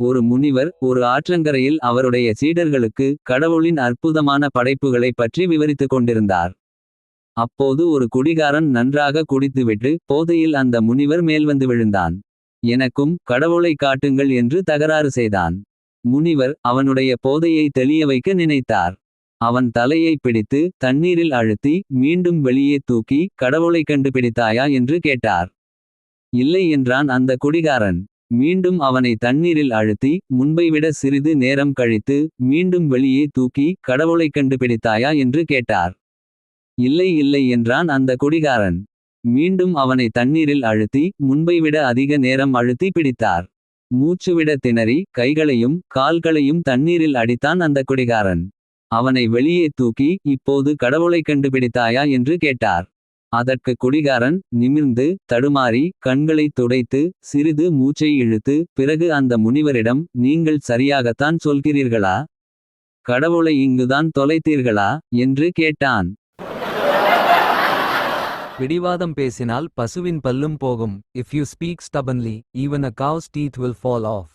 ஒரு முனிவர் ஒரு ஆற்றங்கரையில் அவருடைய சீடர்களுக்கு கடவுளின் அற்புதமான படைப்புகளைப் பற்றி விவரித்துக் கொண்டிருந்தார். அப்போது ஒரு குடிகாரன் நன்றாக குடித்துவிட்டு போதையில் அந்த முனிவர் மேல் வந்து விழுந்தான். எனக்கும் கடவுளை காட்டுங்கள் என்று தகராறு செய்தான். முனிவர் அவனுடைய போதையை தெளிய வைக்க நினைத்தார். அவன் தலையை பிடித்து தண்ணீரில் அழுத்தி மீண்டும் வெளியே தூக்கி கடவுளை கண்டுபிடித்தாயா என்று கேட்டார். இல்லை என்றான் அந்த குடிகாரன். மீண்டும் அவனை தண்ணீரில் அழுத்தி முன்பைவிட சிறிது நேரம் கழித்து மீண்டும் வெளியே தூக்கி கடவுளை கண்டுபிடித்தாயா என்று கேட்டார். இல்லை இல்லை என்றான் அந்த குடிகாரன். மீண்டும் அவனை தண்ணீரில் அழுத்தி முன்பைவிட அதிக நேரம் அழுத்தி பிடித்தார். மூச்சுவிட திணறி கைகளையும் கால்களையும் தண்ணீரில் அடித்தான் அந்த குடிகாரன். அவனை வெளியே தூக்கி இப்போது கடவுளை கண்டுபிடித்தாயா என்று கேட்டார். அதற்கு குடிகாரன் நிமிர்ந்து தடுமாறி கண்களை துடைத்து சிறிது மூச்சை இழுத்து பிறகு அந்த முனிவரிடம் நீங்கள் சரியாகத்தான் சொல்கிறீர்களா? கடவுளை இங்குதான் தொலைத்தீர்களா என்று கேட்டான். பிடிவாதம் பேசினால் பசுவின் பல்லும் போகும். If you speak stubbornly, even a cow's teeth will fall off.